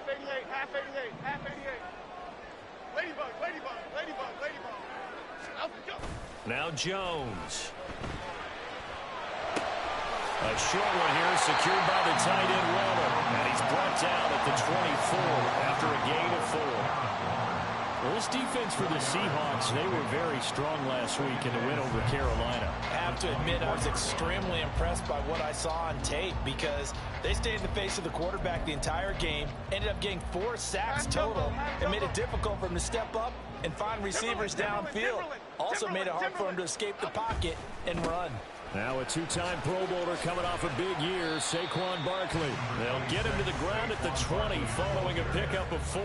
88, half 88, half 88. Ladybug, ladybug, ladybug, ladybug. Out we go. Now Jones. A short one here secured by the tight end Waller. And he's brought down at the 24 after a gain of 4. Well, this defense for the Seahawks, they were very strong last week in the win over Carolina. I have to admit, I was extremely impressed by what I saw on tape because they stayed in the face of the quarterback the entire game, ended up getting 4 sacks total, and made it difficult for him to step up and find receivers downfield. Also made it hard for him to escape the pocket and run. Now a two-time Pro Bowler coming off a big year, Saquon Barkley. They'll get him to the ground at the 20 following a pickup of 4.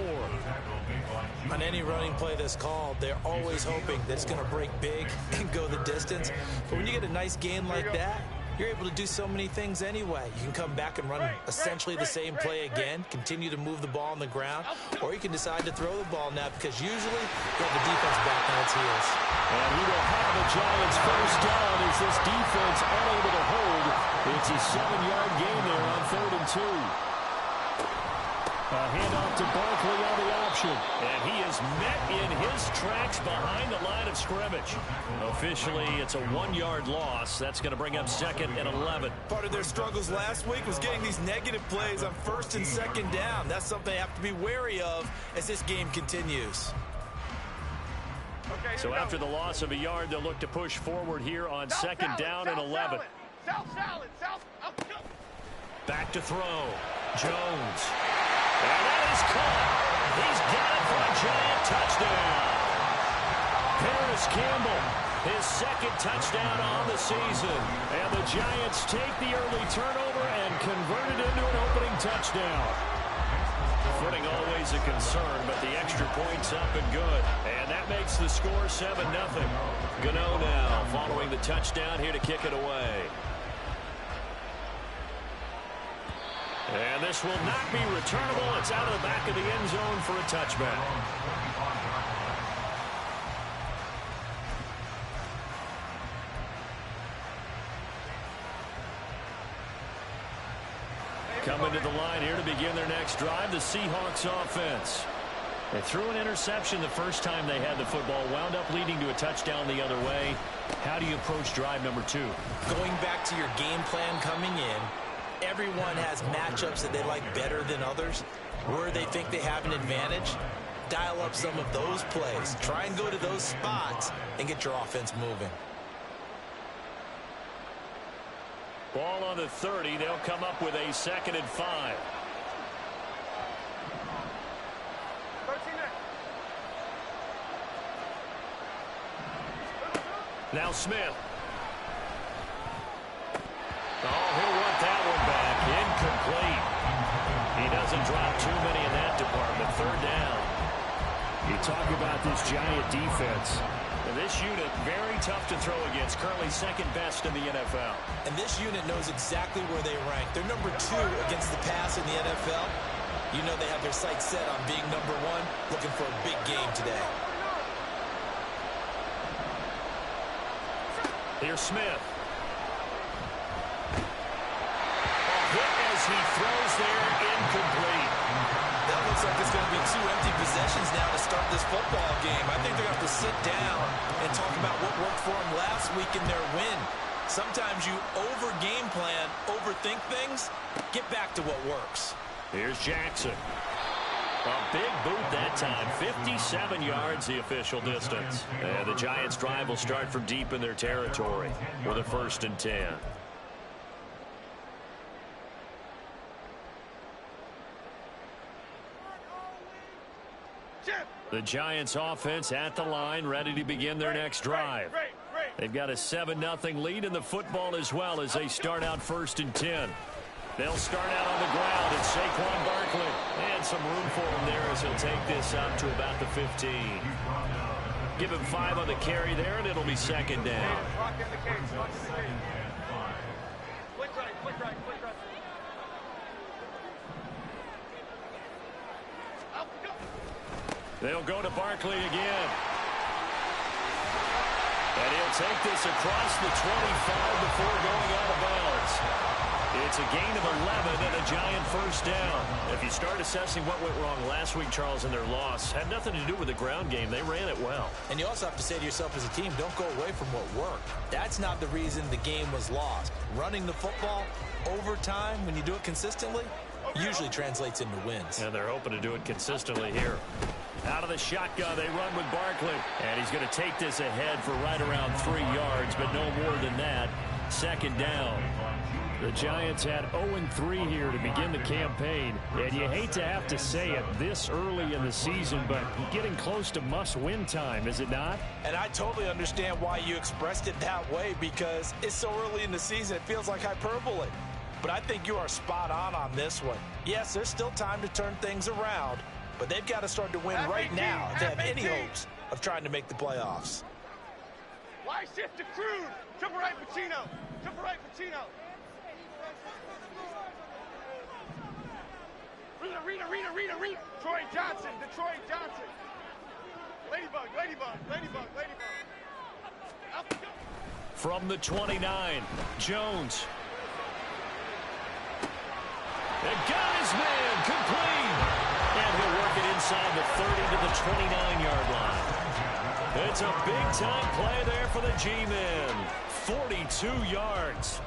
On any running play that's called, they're always hoping that it's going to break big and go the distance. But when you get a nice game like that, you're able to do so many things anyway. You can come back and run essentially the same play again, continue to move the ball on the ground, or you can decide to throw the ball now because usually you have the defense back on its heels. And he will have a Giants first down as this defense unable to hold. It's a 7-yard gain there on 3rd and 2. A handoff to Barkley on the option. And he is met in his tracks behind the line of scrimmage. Officially, it's a 1-yard loss. That's going to bring up 2nd and 11. Part of their struggles last week was getting these negative plays on 1st and 2nd down. That's something they have to be wary of as this game continues. Okay, so after the loss of a yard, they'll look to push forward here on 2nd down and 11. South salad, south, out we go. Back to throw. Jones. And that is caught. He's got it for a Giant touchdown. Paris Campbell, his 2nd touchdown on the season. And the Giants take the early turnover and convert it into an opening touchdown. Footing always a concern, but the extra point's up and good. And that makes the score 7-0. Gano now following the touchdown here to kick it away. And this will not be returnable. It's out of the back of the end zone for a touchback. Coming to the line here to begin their next drive, the Seahawks offense. They threw an interception the first time they had the football, wound up leading to a touchdown the other way. How do you approach drive number 2? Going back to your game plan coming in, everyone has matchups that they like better than others. Where they think they have an advantage, dial up some of those plays. Try and go to those spots and get your offense moving. Ball on the 30. They'll come up with a 2nd and 5. Now Smith. Oh, he'll want that one back. Incomplete. He doesn't drop too many in that department. 3rd down. You talk about this Giant defense. And this unit, very tough to throw against. Currently 2nd best in the NFL. And this unit knows exactly where they rank. They're number 2 against the pass in the NFL. You know they have their sights set on being number 1, looking for a big game today. Here's Smith. Hit as he throws there, incomplete. That looks like it's going to be 2 empty possessions now to start this football game. I think they're going to have to sit down and talk about what worked for them last week in their win. Sometimes you over-game plan, overthink things, get back to what works. Here's Jackson. A big boot that time. 57 yards the official distance. And the Giants' drive will start from deep in their territory with a 1st and 10. The Giants offense at the line, ready to begin their next drive. They've got a 7-0 lead in the football as well as they start out 1st and 10. They'll start out on the ground. It's Saquon Barkley. And some room for him there as he'll take this out to about the 15. Give him 5 on the carry there, and it'll be 2nd down. Flick right, flick right, flick right. They'll go to Barkley again. And he'll take this across the 25 before going out of bounds. It's a gain of 11 and a Giant first down. If you start assessing what went wrong last week, Charles, in their loss, had nothing to do with the ground game. They ran it well. And you also have to say to yourself as a team, don't go away from what worked. That's not the reason the game was lost. Running the football over time, when you do it consistently, usually translates into wins. And they're hoping to do it consistently here. Out of the shotgun, they run with Barkley. And he's going to take this ahead for right around 3 yards, but no more than that. Second down. The Giants had 0-3 here to begin the campaign. And you hate to have to say it this early in the season, but getting close to must-win time, is it not? And I totally understand why you expressed it that way, because it's so early in the season, it feels like hyperbole. But I think you are spot on this one. Yes, there's still time to turn things around, but they've got to start to win right now if they have any hopes of trying to make the playoffs. Why shift to Crude? Triple right, Pacino. Triple right, Pacino. Rita. Troy Johnson, Detroit Johnson. Ladybug. From the 29, Jones. And got his man, complete. And he'll work it inside the 30 to the 29-yard line. It's a big-time play there for the G-men. 42 yards.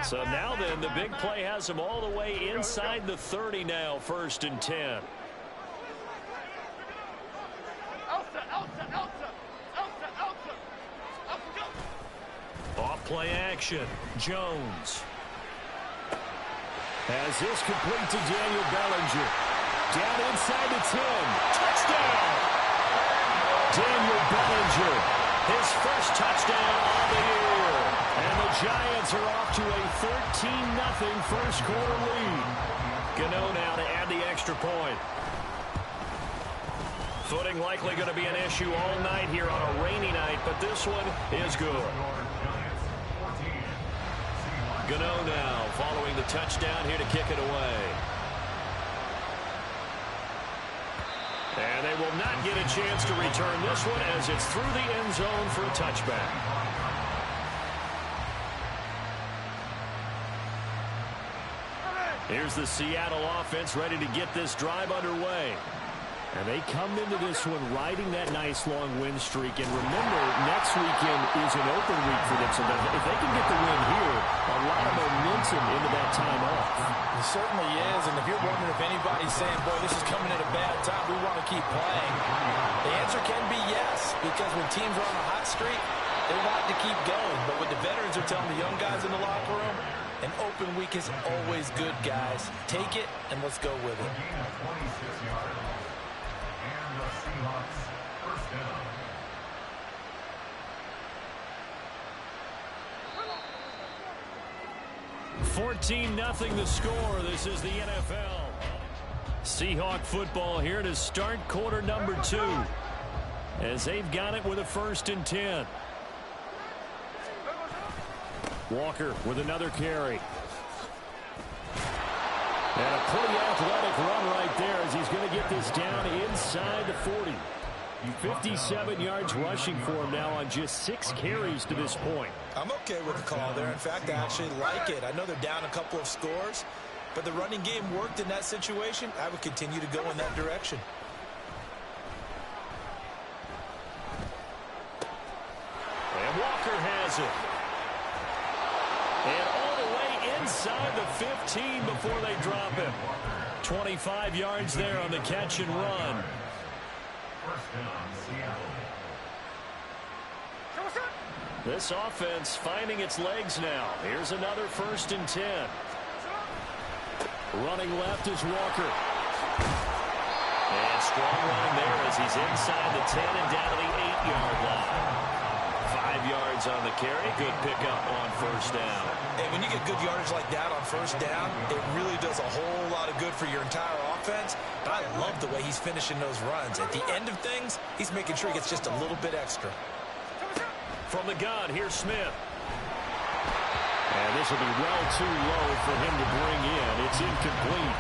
So now then, the big play has him all the way inside the 30 now, 1st and 10. Off play action, Jones. Has this complete to Daniel Bellinger. Down inside the 10. Touchdown! Daniel Bellinger, his first touchdown of the year. And the Giants are off to a 13-0 first quarter lead. Gano now to add the extra point. Footing likely going to be an issue all night here on a rainy night, but this one is good. Gano now following the touchdown here to kick it away. And they will not get a chance to return this one as it's through the end zone for a touchback. Here's the Seattle offense ready to get this drive underway. And they come into this one riding that nice long win streak. And remember, next weekend is an open week for them. So if they can get the win here, a lot of momentum into that time off. It certainly is. And if you're wondering if anybody's saying, boy, this is coming at a bad time, we want to keep playing, the answer can be yes. Because when teams are on a hot streak, they want to keep going. But what the veterans are telling the young guys in the locker room, an open week is always good, guys. Take it, and let's go with it. 14-0 the score. This is the NFL. Seahawk football here to start quarter number 2. As they've got it with a 1st and 10. Walker with another carry. And a pretty athletic run right there as he's going to get this down inside the 40. 57 yards rushing for him now on just 6 carries to this point. I'm okay with the call there. In fact, I actually like it. I know they're down a couple of scores, but the running game worked in that situation. I would continue to go in that direction. And Walker has it. And all the way inside the 15 before they drop him. 25 yards there on the catch and run. This offense finding its legs now. Here's another 1st and 10. Running left is Walker. And strong run there as he's inside the 10 and down to the 8-yard line. 5 yards on the carry. Good pickup on 1st down. And when you get good yardage like that on 1st down, it really does a whole lot of good for your entire offense. But I love the way he's finishing those runs. At the end of things, he's making sure he gets just a little bit extra. From the gun, here's Smith. And this will be well too low for him to bring in. It's incomplete.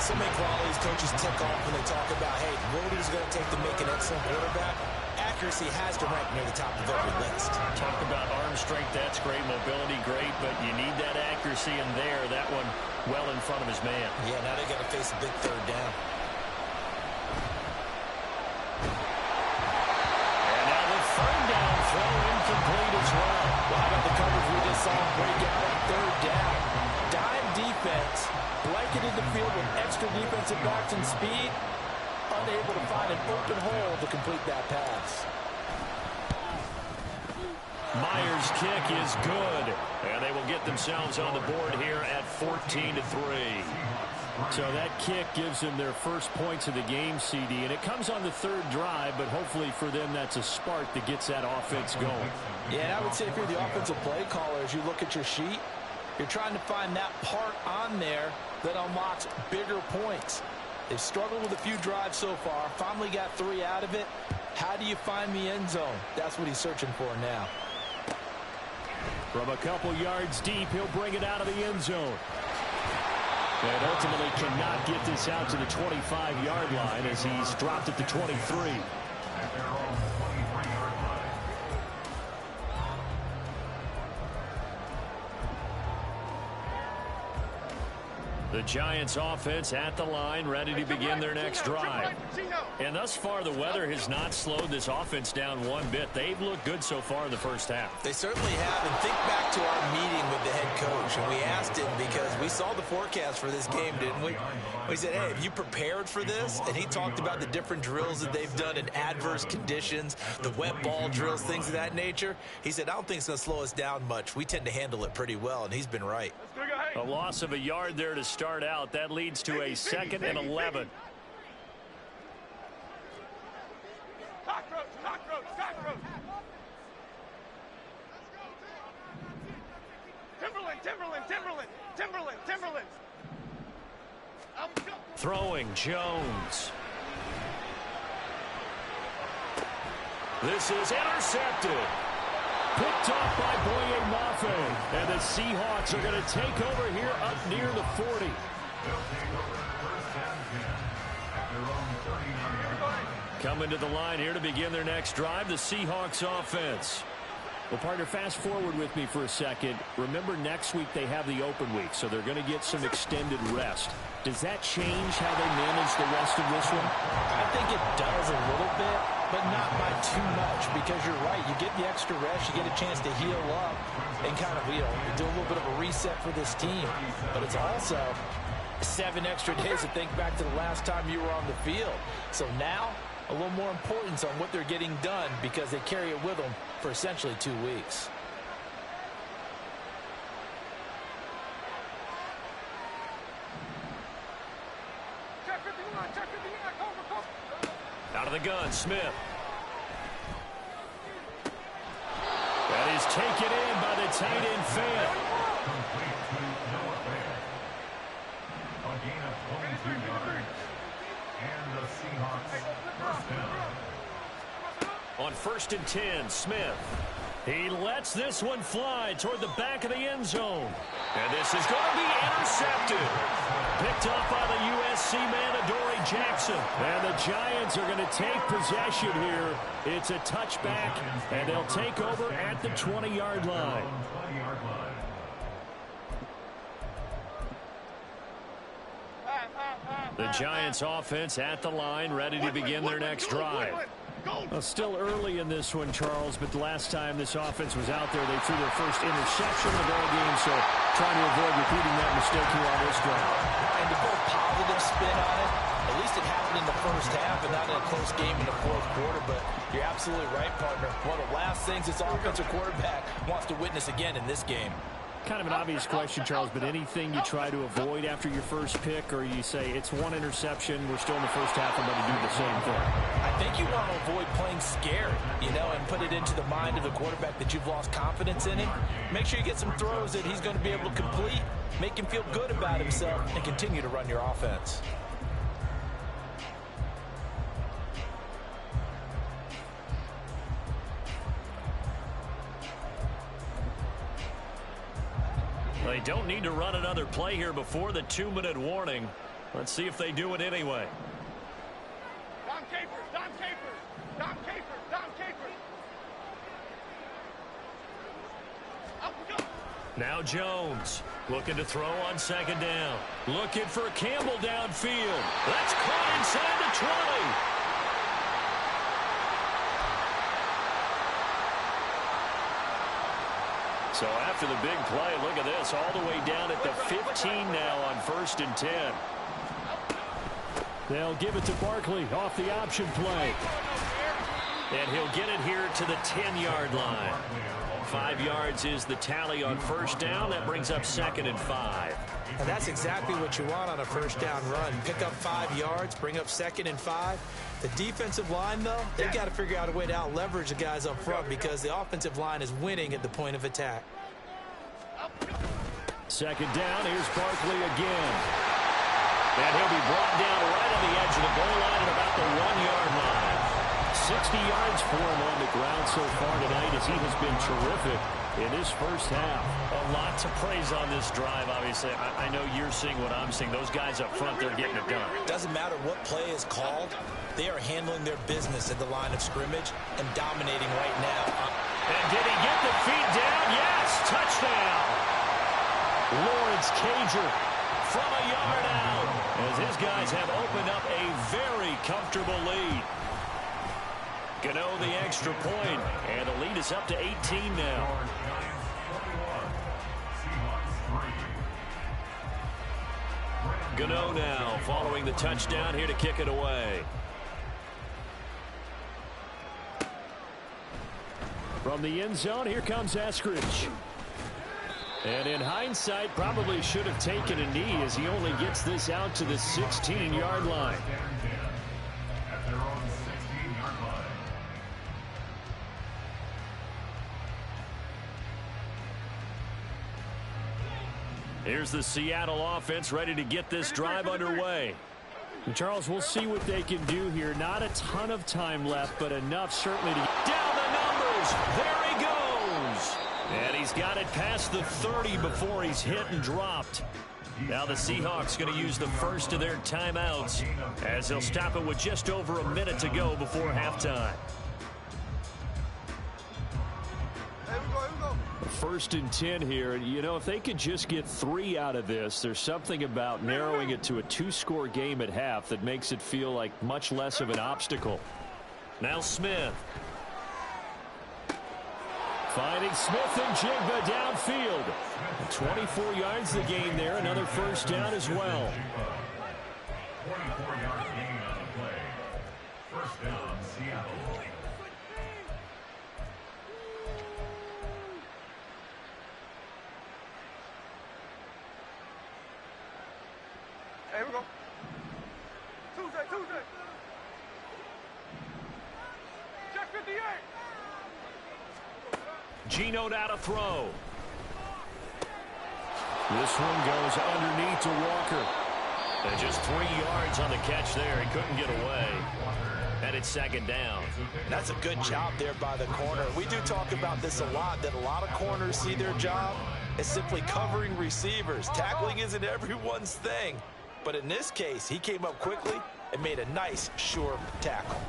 So many qualities coaches tick off when they talk about, hey, what is it going to take to make an excellent quarterback? Accuracy has to rank near the top of every list. Talk about arm strength, that's great. Mobility, great, but you need that accuracy in there. That one well in front of his man. Yeah, now they got to face a big third down. And now the third down throw incomplete as well. Well, how about the coverage we just saw break out on third down? Dime defense, blanketed the field with extra defensive backs and speed, unable to find an open hole to complete that pass. Myers' kick is good, and they will get themselves on the board here at 14-3. So that kick gives them their first points of the game, CD, and it comes on the third drive, but hopefully for them that's a spark that gets that offense going. Yeah, and I would say if you're the offensive play caller, as you look at your sheet, you're trying to find that part on there that unlocks bigger points. They've struggled with a few drives so far, finally got 3 out of it. How do you find the end zone? That's what he's searching for now. From a couple yards deep, he'll bring it out of the end zone. And ultimately cannot get this out to the 25-yard line as he's dropped at the 23. The Giants offense at the line, ready to begin their next drive. And thus far, the weather has not slowed this offense down one bit. They've looked good so far in the first half. They certainly have. And think back to our meeting with the head coach. And we asked him because we saw the forecast for this game, didn't we? We said, hey, have you prepared for this? And he talked about the different drills that they've done in adverse conditions, the wet ball drills, things of that nature. He said, I don't think it's going to slow us down much. We tend to handle it pretty well, and he's been right. A loss of a yard there to start out. That leads to a 2nd and 11. Cockroach, cockroach, cockroach. Timberland, Timberland, Timberland, Timberland, Timberland. Throwing Jones. This is intercepted. Picked off by Boye Mafe. And the Seahawks are going to take over here up near the 40. Coming to the line here to begin their next drive, the Seahawks offense. Well, partner, fast forward with me for a second. Remember, next week they have the open week, so they're going to get some extended rest. Does that change how they manage the rest of this one? I think it does a little bit, but not by too much, because you're right. You get the extra rest, you get a chance to heal up and kind of, do a little bit of a reset for this team. But it's also 7 extra days to think back to the last time you were on the field. So now, a little more importance on what they're getting done because they carry it with them for essentially 2 weeks. Out of the gun, Smith. That is taken in by the tight end Fan. On 1st and 10, Smith. He lets this one fly toward the back of the end zone. And this is going to be intercepted. Picked up by the USC man, Adoree Jackson. And the Giants are going to take possession here. It's a touchback, and they'll take over at the 20-yard line. The Giants offense at the line, ready to begin their next drive. Well, still early in this one, Charles, but the last time this offense was out there, they threw their first interception of the ball game, so trying to avoid repeating that mistake here on this drive. And to put a positive spin on it, at least it happened in the first half and not in a close game in the fourth quarter, but you're absolutely right, partner. One of the last things this offensive quarterback wants to witness again in this game. Kind of an obvious question, Charles, but anything you try to avoid after your first pick, or you say it's one interception, we're still in the first half, I'm going to do the same thing? I think you want to avoid playing scared, and put it into the mind of the quarterback that you've lost confidence in him. Make sure you get some throws that he's going to be able to complete, make him feel good about himself, and continue to run your offense. They don't need to run another play here before the 2-minute warning. Let's see if they do it anyway. Dom Capers, Dom Capers, Dom Capers, Dom Capers. Up we go. Now Jones looking to throw on second down. Looking for Campbell downfield. That's caught inside the 20. So after the big play, look at this, all the way down at the 15 now on 1st and 10. They'll give it to Barkley off the option play. And he'll get it here to the 10-yard line. 5 yards is the tally on 1st down. That brings up 2nd and 5. And that's exactly what you want on a 1st down run. Pick up 5 yards, bring up 2nd and 5. The defensive line, though, they've got to figure out a way to out-leverage the guys up front because the offensive line is winning at the point of attack. 2nd down, here's Barkley again. And he'll be brought down right on the edge of the goal line at about the 1-yard line. 60 yards for him on the ground so far tonight as he has been terrific in his first half. A lot to praise on this drive, obviously. I know you're seeing what I'm seeing. Those guys up front, they're getting it done. Doesn't matter what play is called. They are handling their business at the line of scrimmage and dominating right now. And did he get the feet down? Yes, touchdown. Lawrence Cager from a yard out as his guys have opened up a very comfortable lead. Gano the extra point, and the lead is up to 18 now. Gano now following the touchdown here to kick it away. From the end zone, here comes Eskridge. And in hindsight, probably should have taken a knee as he only gets this out to the 16-yard line. Here's the Seattle offense ready to get this drive underway. And Charles, we'll see what they can do here. Not a ton of time left, but enough certainly to down the numbers. There he goes. And he's got it past the 30 before he's hit and dropped. Now the Seahawks going to use the first of their timeouts as they'll stop it with just over a minute to go before halftime. First and 10 here. You know, if they could just get 3 out of this, there's something about narrowing it to a 2-score game at half that makes it feel like much less of an obstacle. Now Smith. Finding Smith and Jigba downfield. 24 yards the gain there. Another first down as well. 24-yard gain on the play. First down, Seattle. Here we go. Tuesday. Check 58. Geno now to throw. This one goes underneath to Walker. And just 3 yards on the catch there. He couldn't get away. And it's 2nd down. That's a good job there by the corner. We do talk about this a lot, that a lot of corners see their job as simply covering receivers. Tackling isn't everyone's thing. But in this case, he came up quickly and made a nice, sure tackle.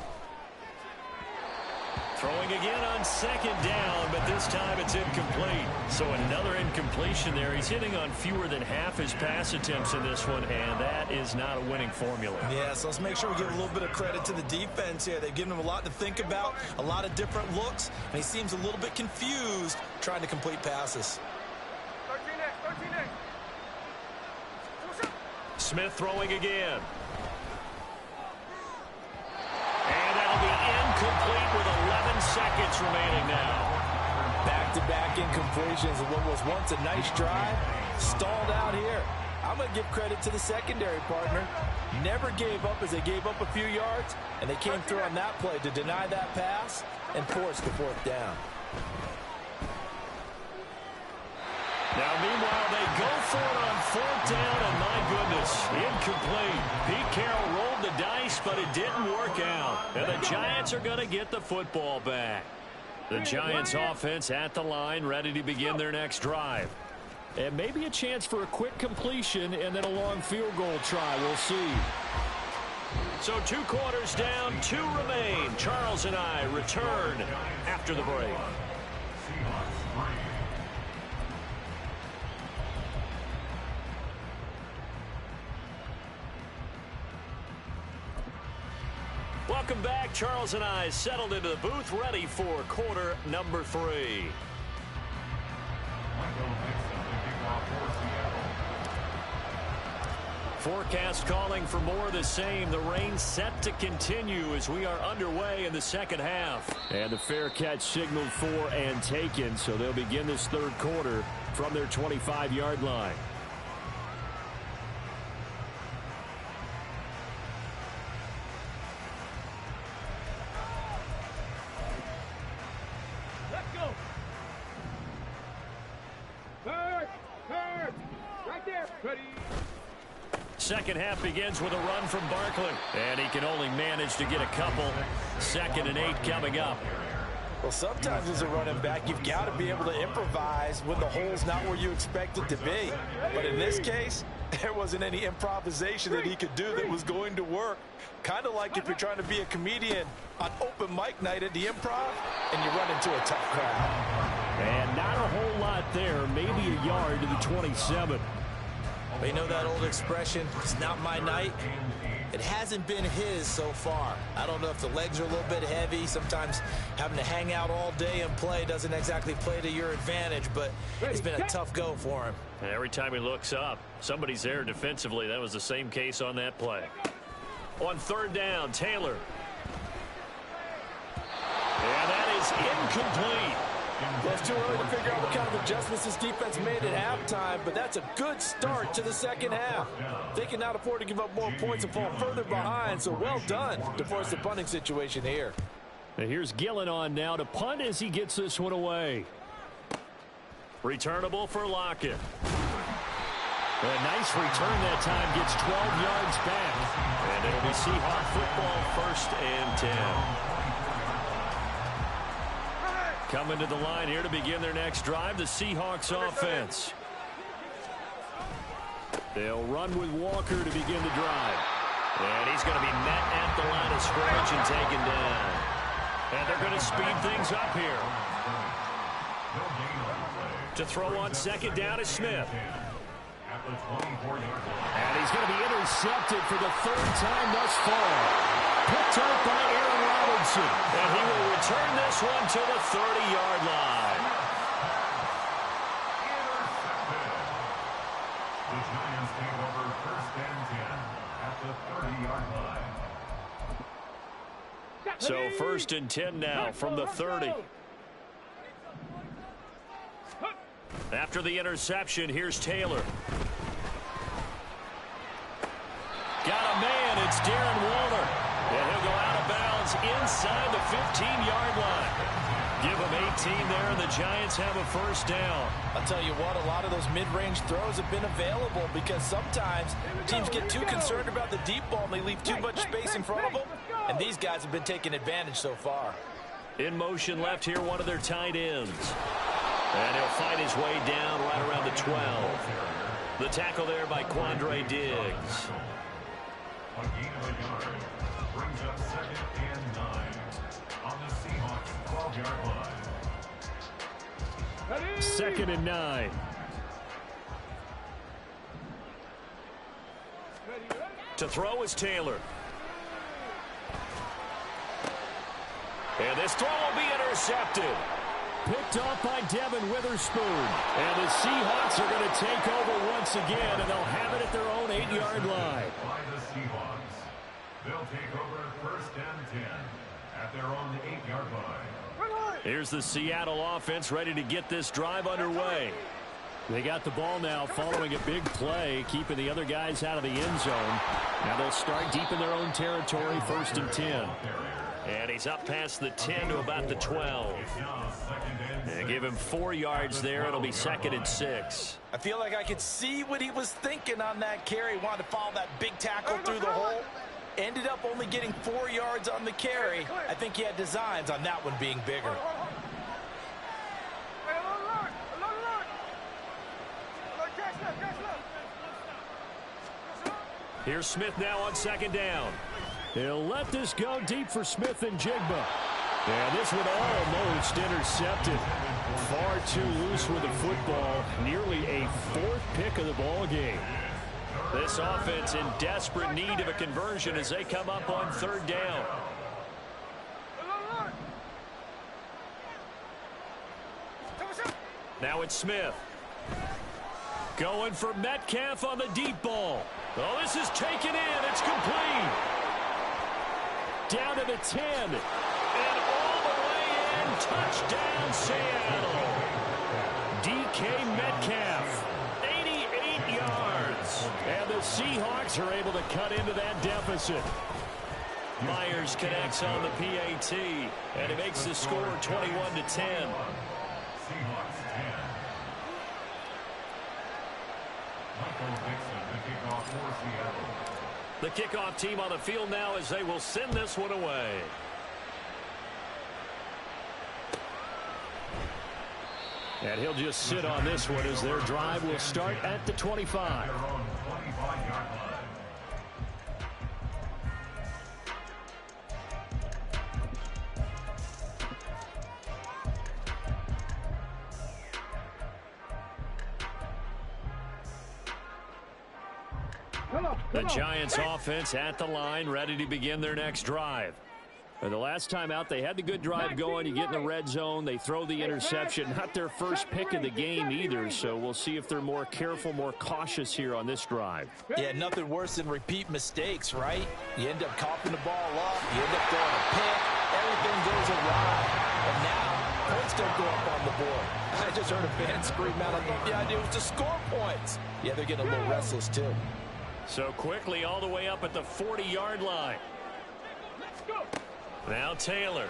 Throwing again on 2nd down, but this time it's incomplete. So another incompletion there. He's hitting on fewer than half his pass attempts in this one, and that is not a winning formula. Yeah, so let's make sure we give a little bit of credit to the defense here. They've given him a lot to think about, a lot of different looks, and he seems a little bit confused trying to complete passes. 13X. Smith throwing again. And that'll be incomplete with 11 seconds remaining now. Back-to-back incompletions of what was once a nice drive, stalled out here. I'm going to give credit to the secondary partner. Never gave up as they gave up a few yards, and they came through on that play to deny that pass and force the 4th down. Now, meanwhile, they go for it on 4th down, and my goodness, incomplete. Pete Carroll rolled the dice, but it didn't work out. And the Giants are going to get the football back. The Giants offense at the line, ready to begin their next drive. And maybe a chance for a quick completion and then a long field goal try. We'll see. So 2 quarters down, 2 remain. Charles and I return after the break. Welcome back. Charles and I settled into the booth, ready for quarter number 3. Forecast calling for more of the same. The rain set to continue as we are underway in the second half. And the fair catch signaled for and taken, so they'll begin this third quarter from their 25-yard line. Let's go. Third. Right there. Ready. Second half begins with a run from Barkley. And he can only manage to get a couple. 2nd and 8 coming up. Well, sometimes as a running back, you've got to be able to improvise when the hole's not where you expect it to be. But in this case, there wasn't any improvisation that he could do that was going to work. Kind of like if you're trying to be a comedian on open mic night at the Improv and you run into a tough crowd. And not a whole lot there. Maybe a yard to the 27. But you know that old expression, it's not my night? It hasn't been his so far. I don't know if the legs are a little bit heavy. Sometimes having to hang out all day and play doesn't exactly play to your advantage, but it's been a tough go for him. And every time he looks up, somebody's there defensively. That was the same case on that play. On 3rd down, Taylor. And that is incomplete. Well, it's too early to figure out what kind of adjustments this defense made at halftime, but that's a good start to the second half. They cannot afford to give up more points and fall further behind, so well done to force the punting situation here. And here's Gillen on now to punt as he gets this one away. Returnable for Lockett. A nice return that time, gets 12 yards back. And it'll be Seahawk football, 1st and 10. Coming to the line here to begin their next drive, the Seahawks offense. They'll run with Walker to begin the drive. And he's going to be met at the line of scrimmage and taken down. And they're going to speed things up here. To throw on 2nd down is Smith. And he's going to be intercepted for the 3rd time thus far. Picked up by Aaron Robinson. And he will return this one to the 30-yard line. The Giants take over 1st and 10 at the 30-yard line. So 1st and 10 now from the 30. After the interception, here's Taylor. Got a man. It's Darren Waller. And he'll go out of bounds inside the 15-yard line. Give him 18 there, and the Giants have a 1st down. I'll tell you what, a lot of those mid-range throws have been available because sometimes teams get too concerned about the deep ball and they leave too much space in front of them. And these guys have been taking advantage so far. In motion left here, one of their tight ends. And he'll fight his way down right around the 12. The tackle there by Quandre Diggs. A gain of a yard brings up 2nd and 9 on the Seahawks 12-yard line. 2nd and 9. To throw is Taylor. And this throw will be intercepted. Picked off by Devin Witherspoon. And the Seahawks are going to take over once again, and they'll have it at their own 8-yard line. By the Seahawks. They'll take over 1st and 10 at their own 8-yard line. Here's the Seattle offense ready to get this drive underway. They got the ball now following a big play, keeping the other guys out of the end zone. Now they'll start deep in their own territory, 1st and 10. And he's up past the 10 to about the 12. And give him 4 yards there. It'll be 2nd and 6. I feel like I could see what he was thinking on that carry. Wanted to follow that big tackle through the hole. Ended up only getting 4 yards on the carry. I think he had designs on that one being bigger. Here's Smith now on second down. He'll let this go deep for Smith and Jigba. And this one almost intercepted. Far too loose with the football. Nearly a fourth pick of the ball game. This offense in desperate need of a conversion as they come up on third down. Now it's Smith. Going for Metcalf on the deep ball. Oh, this is taken in. It's complete. Down to the 10. And all the way in. Touchdown, Seattle. DK Metcalf. 88 yards. And the Seahawks are able to cut into that deficit. Myers connects on the PAT. And it makes the score 21-10. The kickoff team on the field now as they will send this one away. And he'll just sit on this one as their drive will start at the 25. The Giants offense at the line, ready to begin their next drive. And the last time out, they had the good drive going. You get in the red zone, they throw the interception. Not their first pick of the game either, so we'll see if they're more careful, more cautious here on this drive. Yeah, nothing worse than repeat mistakes, right? You end up coughing the ball up, you end up throwing a pick, everything goes awry. And now, points don't go up on the board. I just heard a fan scream out, I thought the idea was to score points. Yeah, they're getting a little restless too. So quickly all the way up at the 40-yard line. Now Taylor.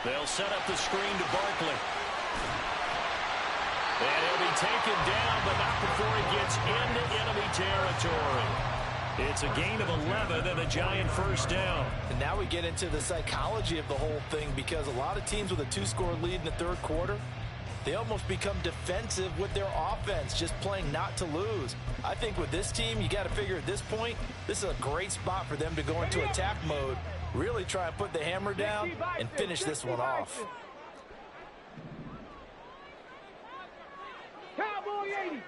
They'll set up the screen to Barkley. And he'll be taken down, but not before he gets into enemy territory. It's a gain of 11 and a Giant first down. And now we get into the psychology of the whole thing, because a lot of teams with a two-score lead in the third quarter, they almost become defensive with their offense, just playing not to lose. I think with this team, you got to figure at this point, this is a great spot for them to go into attack mode, really try and put the hammer down and finish this one off. Cowboy 80.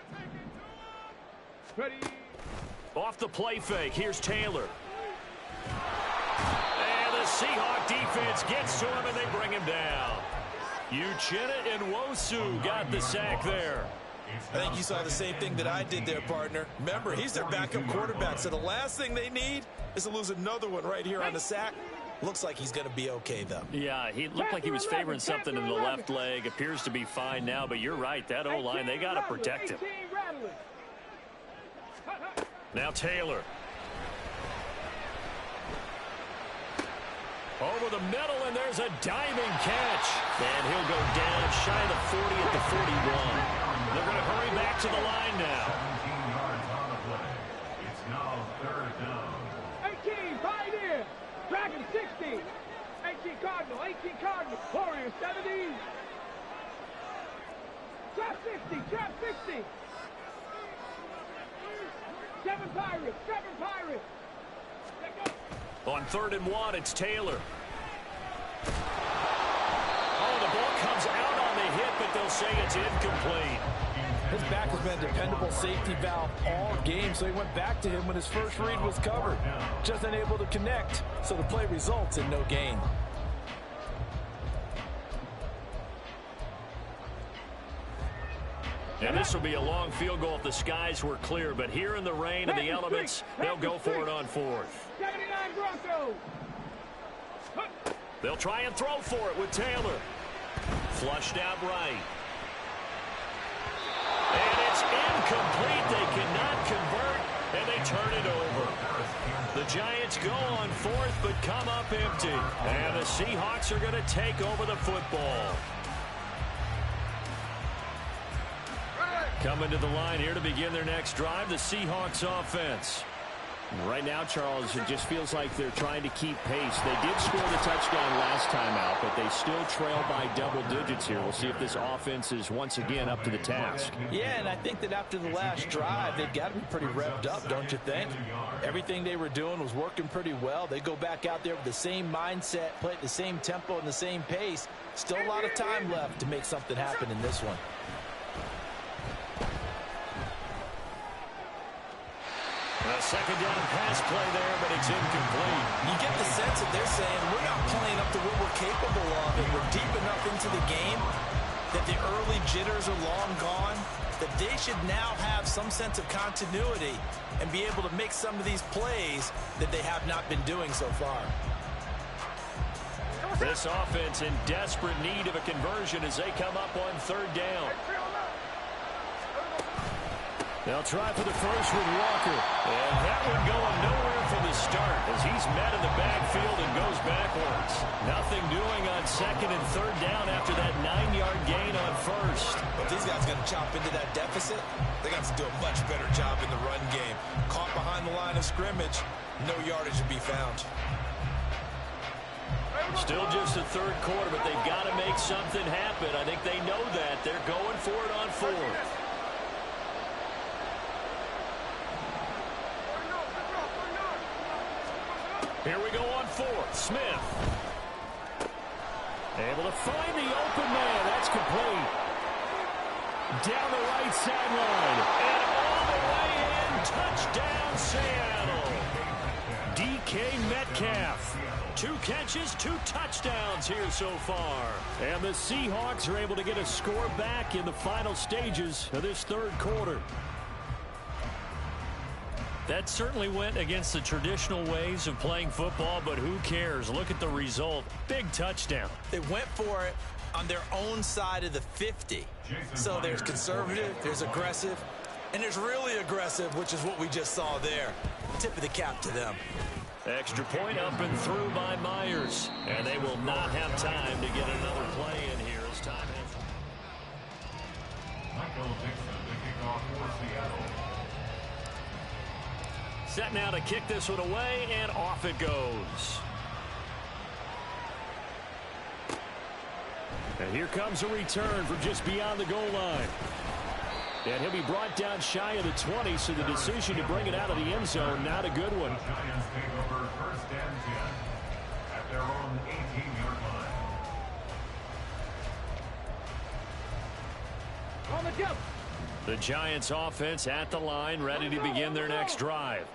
Ready. Off the play fake, here's Taylor. And the Seahawk defense gets to him and they bring him down. Uchenna and Nwosu got the sack there. I think you saw the same thing that I did there, partner. Remember, he's their backup quarterback, so the last thing they need is to lose another one right here on the sack. Looks like he's going to be okay, though. Yeah, he looked like he was favoring something in the left leg. Appears to be fine now, but you're right. That O-line, they got to protect him. Now Taylor. Over the middle, and there's a diving catch. And he'll go down shy of the 40 at the 41. They're going to hurry back to the line now. 17 yards on the play. It's now third down. 18, Pioneer. Dragon 60. 18 Cardinal, 18 Cardinal. Warrior 70. Trap 60, trap 60. 7 Pirates, 7 Pirates. On 3rd and 1, it's Taylor. Oh, the ball comes out on the hit, but they'll say it's incomplete. His back has been a dependable safety valve all game, so he went back to him when his first read was covered. Just unable to connect, so the play results in no gain. And this will be a long field goal if the skies were clear, but here in the rain and the elements, they'll go for it on 4th. 79 Broncos. They'll try and throw for it with Taylor. Flushed out right. And it's incomplete. They cannot convert, and they turn it over. The Giants go on 4th, but come up empty. And the Seahawks are going to take over the football. Coming to the line here to begin their next drive, the Seahawks offense. Right now, Charles, it just feels like they're trying to keep pace. They did score the touchdown last time out, but they still trail by double digits here. We'll see if this offense is once again up to the task. Yeah, and I think that after the last drive, they've got to be pretty revved up, don't you think? Everything they were doing was working pretty well. They go back out there with the same mindset, play at the same tempo and the same pace. Still a lot of time left to make something happen in this one. A second down pass play there, but it's incomplete. You get the sense that they're saying we're not playing up to what we're capable of, and we're deep enough into the game that the early jitters are long gone, that they should now have some sense of continuity and be able to make some of these plays that they have not been doing so far. This offense in desperate need of a conversion as they come up on third down. They'll try for the first with Walker. And that one going nowhere from the start as he's met in the backfield and goes backwards. Nothing doing on second and third down after that 9-yard gain on first. If these guys are going to chop into that deficit, they got to do a much better job in the run game. Caught behind the line of scrimmage, no yardage to be found. Still just the third quarter, but they've got to make something happen. I think they know that. They're going for it on fourth. Here we go on fourth. Smith. Able to find the open man. That's complete. Down the right sideline. And all the way in. Touchdown, Seattle. DK Metcalf. 2 catches, 2 touchdowns here so far. And the Seahawks are able to get a score back in the final stages of this third quarter. That certainly went against the traditional ways of playing football, but who cares? Look at the result. Big touchdown. They went for it on their own side of the 50. So there's conservative, there's aggressive, and there's really aggressive, which is what we just saw there. Tip of the cap to them. Extra point up and through by Myers. And they will not have time to get another play in here as time has. Michael Dixon, the kickoff for Seattle. Set now to kick this one away, and off it goes. And here comes a return from just beyond the goal line. And he'll be brought down shy of the 20, so the decision to bring it out of the end zone, not a good one. The Giants take over first and 10 at their own 18-yard line. On the jump. The Giants offense at the line, ready to begin their next drive.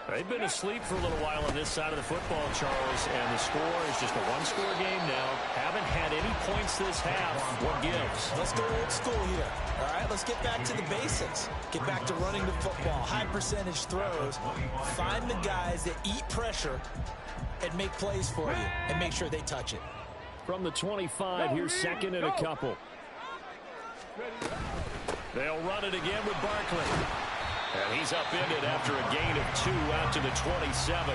They've been asleep for a little while on this side of the football, Charles, and the score is just a one-score game now. Haven't had any points this half. What gives? Let's go old school here. All right, let's get back to the basics. Get back to running the football, high percentage throws. Find the guys that eat pressure and make plays for you and make sure they touch it. From the 25, here's second and a couple. They'll run it again with Barkley. And he's upended after a gain of 2 out to the 27.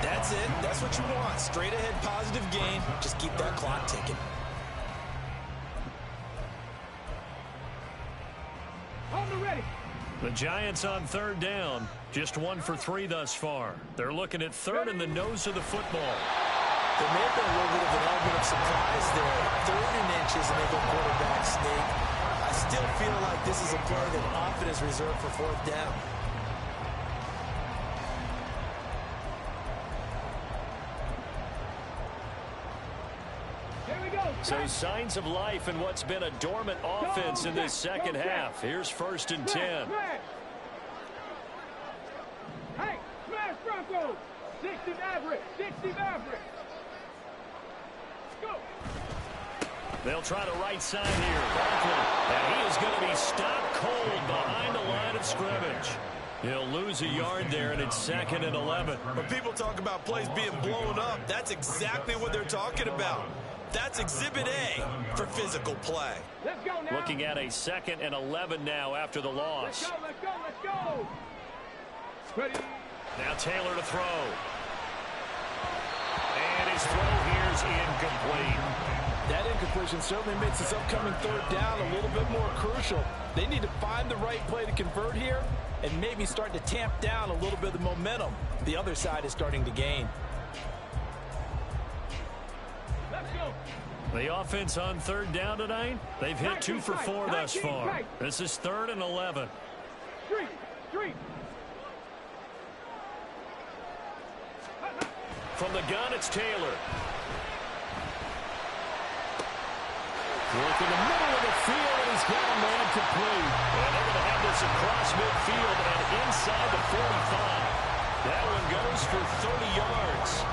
That's it. That's what you want. Straight ahead positive gain. Just keep that clock ticking. On the ready. The Giants on third down. Just 1 for 3 thus far. They're looking at third in the nose of the football. There may have been a little bit of an element of surprise there. 3rd and inches, and they go quarterback sneak. I still feel like this is a play that often is reserved for 4th down. Here we go. So signs of life in what's been a dormant offense in this second half. Here's 1st and 10. Hey, smash Broncos. 60 average. 60 average. Go. They'll try the right side here. Barkley. And he is going to be stopped cold behind the line of scrimmage. He'll lose a yard there, and it's 2nd and 11. When people talk about plays being blown up, that's exactly what they're talking about. That's Exhibit A for physical play. Let's go now. Looking at a 2nd and 11 now after the loss. Let's go, let's go, let's go. Ready. Now Taylor to throw. And his throw here's incomplete. That incompletion certainly makes this upcoming third down a little bit more crucial. They need to find the right play to convert here and maybe start to tamp down a little bit of the momentum the other side is starting to gain. Let's go. The offense on third down tonight, they've hit 2 for 4 thus far. This is 3rd and 11. Three. From the gun, it's Taylor. Look in the middle of the field, and he's got a man complete. And they're going to have this across midfield and inside the 45. That one goes for 30 yards.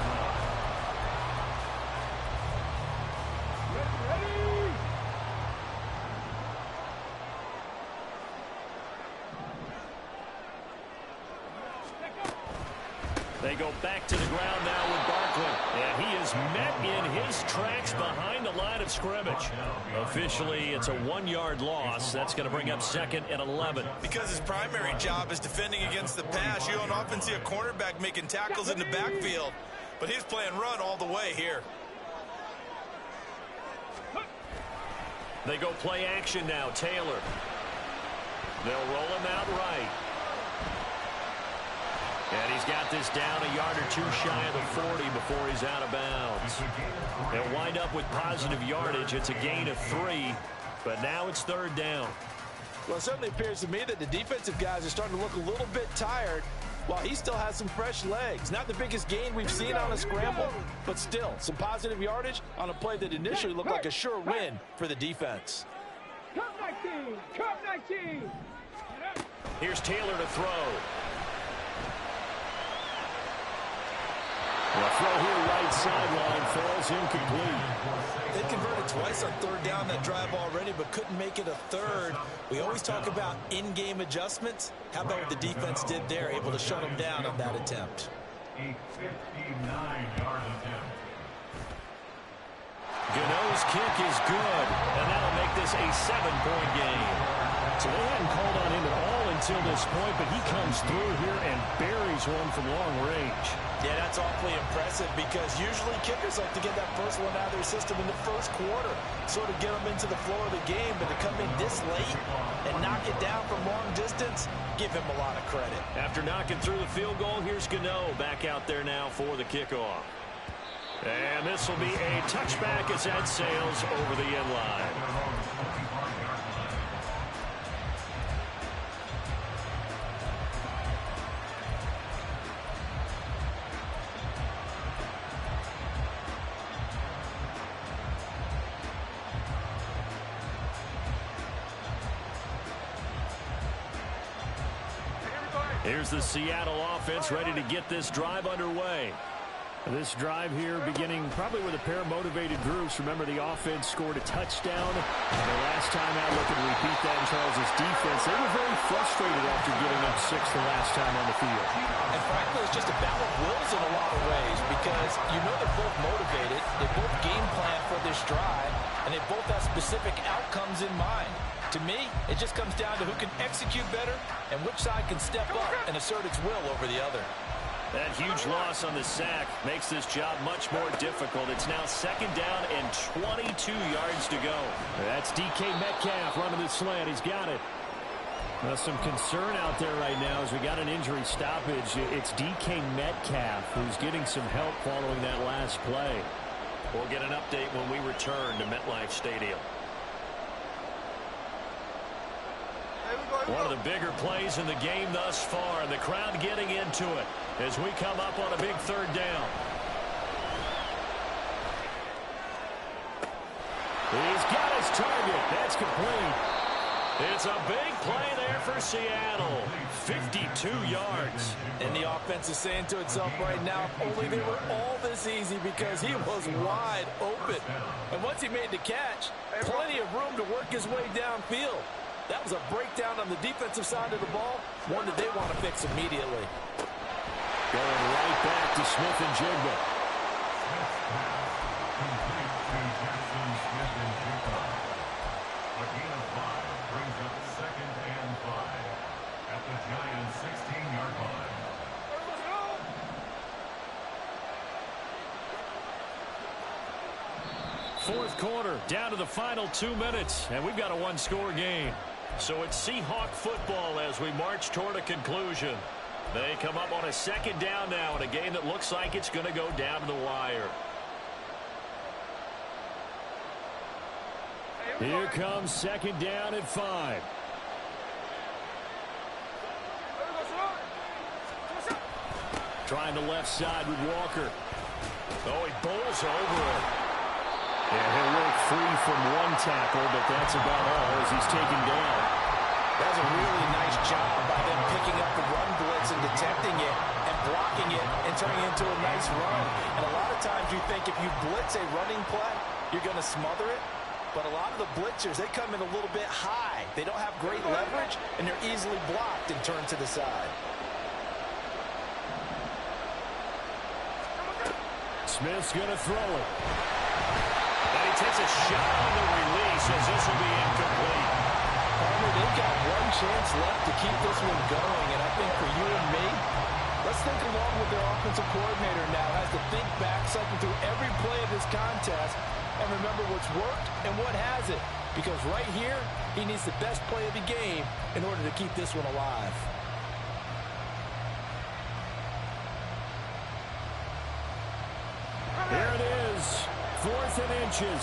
They go back to the ground now with Barkley. And he is met in his tracks behind the line of scrimmage. Officially, it's a 1-yard loss. That's going to bring up 2nd and 11. Because his primary job is defending against the pass, you don't often see a cornerback making tackles in the backfield. But he's playing run all the way here. They go play action now. Taylor. They'll roll him out right. And he's got this down a yard or 2 shy of the 40 before he's out of bounds. They'll wind up with positive yardage. It's a gain of 3, but now it's 3rd down. Well, it certainly appears to me that the defensive guys are starting to look a little bit tired while he still has some fresh legs. Not the biggest gain we've seen on a scramble, but still some positive yardage on a play that initially looked like a sure win for the defense. Cup 19. Here's Taylor to throw. The throw here right sideline falls incomplete. They converted twice on 3rd down that drive already, but couldn't make it a 3rd. We always talk about in-game adjustments. How about what the defense did there, able to shut them down on that attempt? A 59-yard attempt. Gano's kick is good, and that'll make this a 7-point game. So they hadn't called on him at all until this point, but he comes through here and buries one from long range. Yeah, that's awfully impressive because usually kickers like to get that first one out of their system in the first quarter, sort of get them into the flow of the game, but to come in this late and knock it down from long distance, give him a lot of credit. After knocking through the field goal, here's Gano back out there now for the kickoff. And this will be a touchback as that sails over the end line. Here's the Seattle offense ready to get this drive underway. This drive here beginning probably with a pair of motivated groups. Remember, the offense scored a touchdown. And the last time out, looking to repeat that in Charles' defense. They were very frustrated after giving up 6 the last time on the field. And frankly, it's just a battle of wills in a lot of ways because you know they're both motivated. They both game plan for this drive, and they both have specific outcomes in mind. To me, it just comes down to who can execute better and which side can step up and assert its will over the other. That huge loss on the sack makes this job much more difficult. It's now 2nd down and 22 yards to go. That's DK Metcalf running the slant. He's got it. Well, some concern out there right now as we got an injury stoppage. It's DK Metcalf who's getting some help following that last play. We'll get an update when we return to MetLife Stadium. One of the bigger plays in the game thus far, and the crowd getting into it as we come up on a big 3rd down. He's got his target. That's complete. It's a big play there for Seattle. 52 yards. And the offense is saying to itself right now, if only they were all this easy because he was wide open. And once he made the catch, plenty of room to work his way downfield. That was a breakdown on the defensive side of the ball, one that they want to fix immediately. Going right back to Smith and Jigba. A gain of 5 brings up 2nd and 5 at the Giants' 16-yard line. fourth quarter, down to the final 2 minutes, and we've got a one-score game. So it's Seahawk football as we march toward a conclusion. They come up on a second down now in a game that looks like it's going to go down to the wire. Here comes second down at 5. Trying the left side with Walker. Oh, he bowls over it. Yeah, he'll work free from one tackle, but that's about all as he's taken down. That was a really nice job by them picking up the run blitz and detecting it and blocking it and turning it into a nice run. And a lot of times you think if you blitz a running play, you're going to smother it. But a lot of the blitzers, they come in a little bit high. They don't have great leverage, and they're easily blocked and turned to the side. Smith's going to throw it. And he takes a shot on the release as this will be incomplete. They've got one chance left to keep this one going, and I think for you and me, let's think along with their offensive coordinator now. Has to think back, cycle through every play of this contest, and remember what's worked and what hasn't. Because right here, he needs the best play of the game in order to keep this one alive. Here it is, 4th and inches.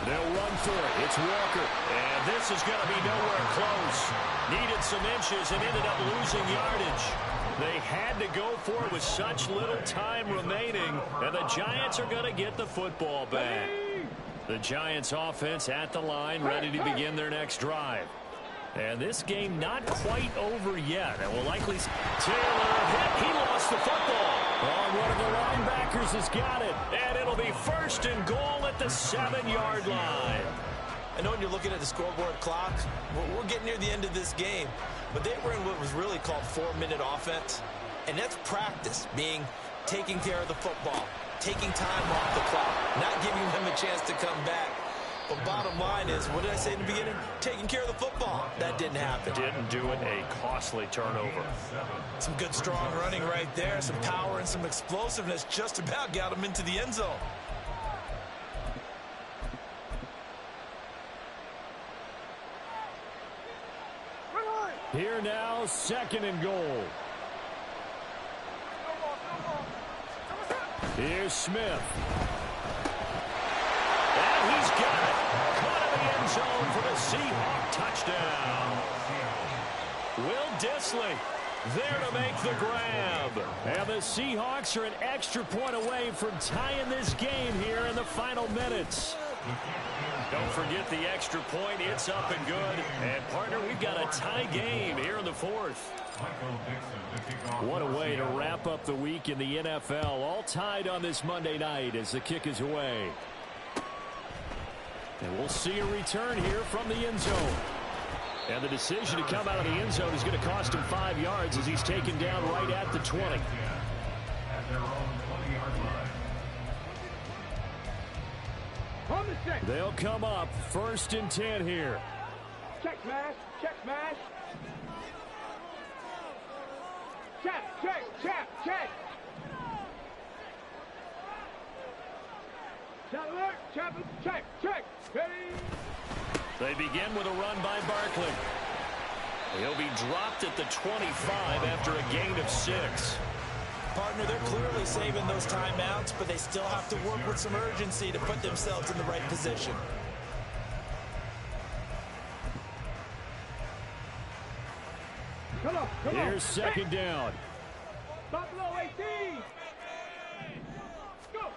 They'll run through it. It's Walker. And this is going to be nowhere close. Needed some inches and ended up losing yardage. They had to go for it with such little time remaining, and the Giants are going to get the football back. The Giants offense at the line, ready to begin their next drive. And this game not quite over yet. And will likely Taylor hit. He lost the football. Oh, one of the linebackers has got it. And it'll be 1st and goal at the 7-yard line. I know when you're looking at the scoreboard clock, we're getting near the end of this game. But they were in what was really called 4-minute offense. And that's practice, being taking care of the football, taking time off the clock, not giving them a chance to come back. But bottom line is, what did I say in the beginning? Taking care of the football. That didn't happen. Didn't do it. A costly turnover. Some good, strong running right there. Some power and some explosiveness just about got him into the end zone. Here now, 2nd and goal. Here's Smith. And he's got it. Caught in the end zone for the Seahawk touchdown. Will Dissly there to make the grab. And the Seahawks are an extra point away from tying this game here in the final minutes. Don't forget the extra point. It's up and good. And, partner, we've got a tie game here in the 4th. What a way to wrap up the week in the NFL. All tied on this Monday night as the kick is away. And we'll see a return here from the end zone. And the decision to come out of the end zone is going to cost him 5 yards as he's taken down right at the 20. They'll come up 1st and 10 here. Check smash, check smash. Check. Check. Ready. They begin with a run by Barkley. He'll be dropped at the 25 after a gain of 6. Partner, they're clearly saving those timeouts, but they still have to work with some urgency to put themselves in the right position. Come on. Here's 2nd down. Stop below 18. Go.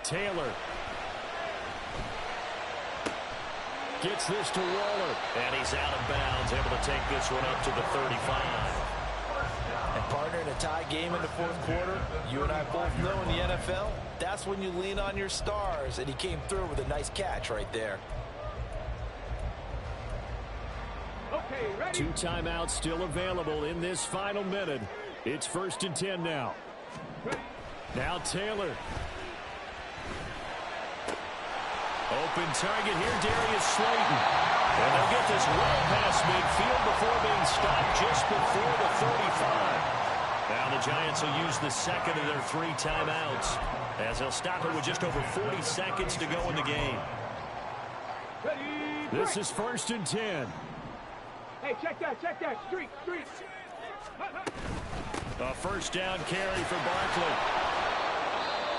Taylor gets this to Waller. And he's out of bounds, able to take this one up to the 35. And, partner, in a tie game in the 4th quarter, you and I both know in the NFL, that's when you lean on your stars. And he came through with a nice catch right there. Okay, ready. 2 timeouts still available in this final minute. It's 1st and 10 now. Now Taylor. Open target here, Darius Slayton. And they'll get this well past midfield before being stopped just before the 35. Now the Giants will use the second of their 3 timeouts as they'll stop it with just over 40 seconds to go in the game. This is 1st and 10. Hey, check that. Street. A first down carry for Barkley.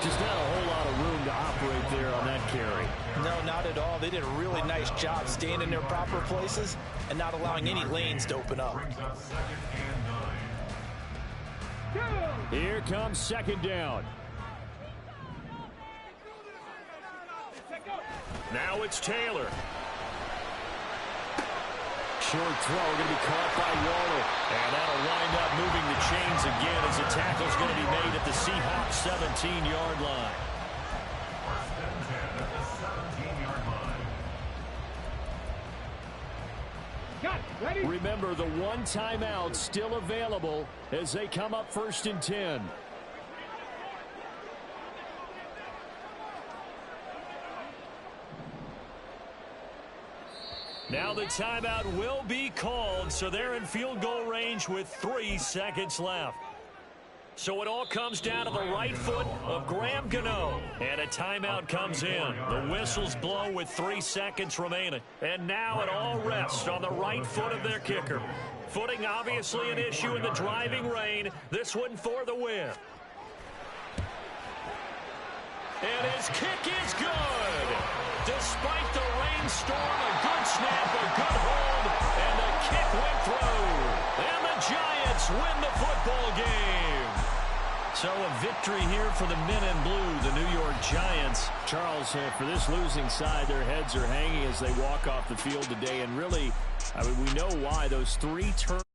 Just not a whole lot of room to operate there on that carry. No, not at all. They did a really nice job staying in their proper places and not allowing any lanes to open up. Here comes 2nd down. Now it's Taylor. Short throw going to be caught by Waller. And that'll wind up moving the chains again as the tackle's going to be made at the Seahawks 17-yard line. Remember, the 1 timeout still available as they come up 1st and 10. Now the timeout will be called, so they're in field goal range with 3 seconds left. So it all comes down to the right foot of Graham Gano. And a timeout comes in. The whistles blow with 3 seconds remaining. And now it all rests on the right foot of their kicker. Footing obviously an issue in the driving rain. This one for the win. And his kick is good. Despite the rainstorm, a good snap, a good hold, and the kick went through. And the Giants win the football game. So a victory here for the men in blue, the New York Giants. Charles, for this losing side, their heads are hanging as they walk off the field today. And really, I mean, we know why. Those 3 turnovers.